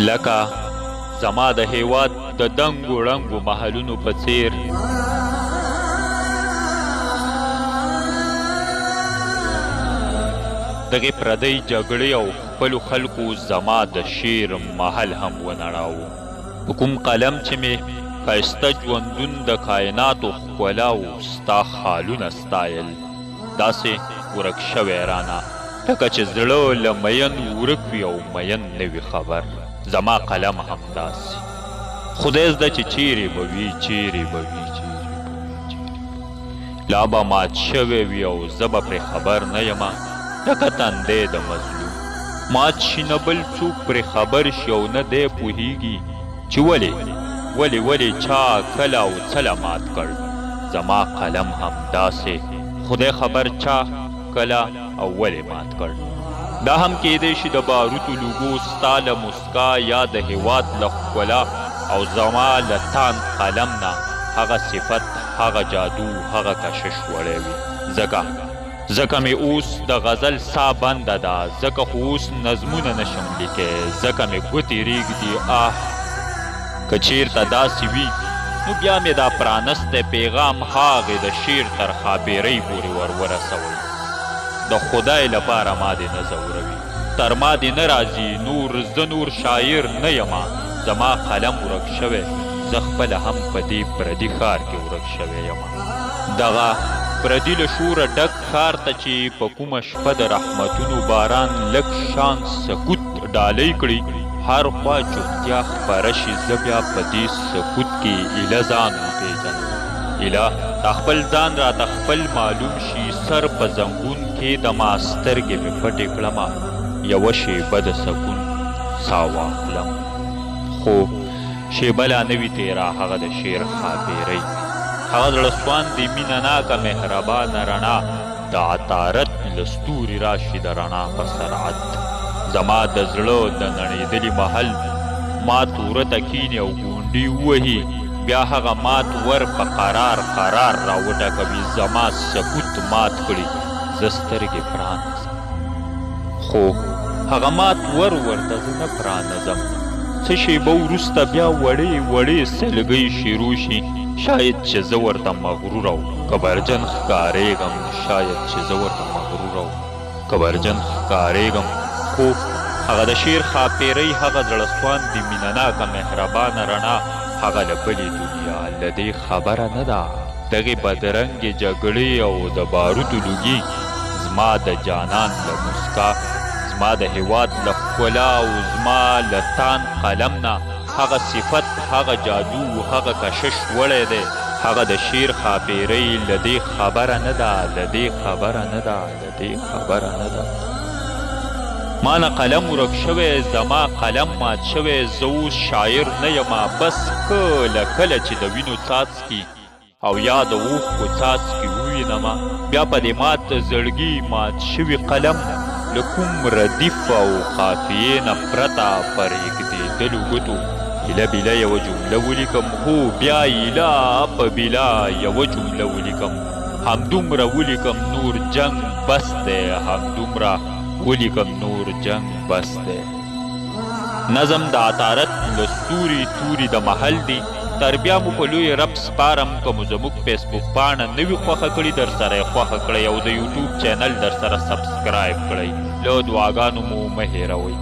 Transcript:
لکه زما د هیواد د دنګو ړنګو محلونو په څیر دغې پردۍ جګړې او خپلو خلکو زما د شعر محل هم ونړاوه. په کوم قلم چې مې ښایسته ژوندون د کائناتو ښکلاو ستا خالونه ستایل، داسې ورک شوی رانه لکه چې زړه له مین ورک وي او مین نه وي خبر. زما قلم هم داسې خدای زده چې چیرې به وي، چیرې به وي، چیرې به وي، لا به مات شوی وي او زه به پرې خبر نه یمه لکه تندی د مظلوم. مات شي نه بل څوک پرې خبر شي او نه دی پوهیږي چې ولې چا کله او څله مات کړ. زما قلم هم داسې خدای خبر چا کله او ولې مات کړ. دا هم کیدی شي د باروتو لوګو ستا له مسکا یا د هیواد له ښکلا او زما له تان قلم نه هغه صفت، هغه جادو، هغه کشش وړی وي. ځکه مې اوس د غزل سا بنده ده، ځکه خو اوس نظمونه نشم لیکی، ځکه مې ګوتې ریږدي. که چیرته داسې وي نو بیا مې دا پرانستی پیغام هغې د شعر تر ښاپېرۍ پورې ورسوئ. د خدای لپاره ما دې نه ځوروي، تر ما دې نه راځي زه نور شاعر نه یمه. زما قلم ورک شوی، زه خپله هم په دې پردي ښار کې ورک شوی یمه. دغه پردي له شوره ډک ښار ته چې په کومه شپه د رحمتونو باران لږ شان سکوت ډالۍ کړي، هر خوا چوپتیا خپره شي، زه بیا په دې سکوت کې ایله ځان وپېژنم. ایله دا خپل ځان راته خپل معلوم شي، سر په زنګون کې د ما سترګې مې پټې کړمه، یوه شیبه د سکون سا واخلم. خو شیبه لا نه وي تېره هغه د شعر ښاپېرۍ، هغه زړه سواندې مینه ناکه مهربانه رڼا، د عطارد له ستوري راشي د رڼا په سرعت. زما د زړه د نړېدلي محل ما توره ته کینې او ګونډې ووهي، بیا هغه مات ور په قرار راوډکوي، زما سکوت مات کړي زه سترګې پرانځم. خو هغه مات ورته زه نه پرانځم. څه شیبه وروسته بیا وړې سلګۍ شروع شي، شاید چې زه ورته مغرور او کبرجن ښکارېږم، شاید چې زه ورته مغرور او کبرجن ښکارېږم. خو هغه د شعر ښاپېرۍ، هغه زړه سواندې مینه ناکه مهربانه رڼا، هغه له بلې دنیا له دې خبره نه ده. دغې بدرنګې جګړې او د باروتو لوګي زما د جانان له مسکا، زما د هیواد له ښکلا او زما له تان قلم نه هغه صفت، هغه جادو، هغه کشش وړی دی. هغه د شعر ښاپېرۍ له دې خبره نه ده، له دې خبره نه ده، له دې خبره نه ده. ما نه قلم ورک شوی، زما قلم مات شوی، زه اوس شاعر نه یمه. بس کله چې د وینو څاڅکي او یا د اوښکو څاڅکي ووینمه، بیا په دې مات زړګي مات شوي قلم له کوم ردیف او قافیې نه پرته پر ایږدېدلو ګوتو ایله بیله یوه جمله ولیکم. هو بیا ایله په بیله یوه جمله ولیکم، همدومره ولیکم نور جنګ بس دی، همدومره ولیکم نور جنګ بس دی. نظم د عطارد له ستوري توري د محل دی، تر بیا مو په لوی رب سپارم. که مو زموږ فیسبوک پاڼه نه وي خوښه کړي، در سره یې خوښه کړئ او د یوټیوب چینل در سره سبسکرایب کړئ. له دعاګانو مو مه هېروئ.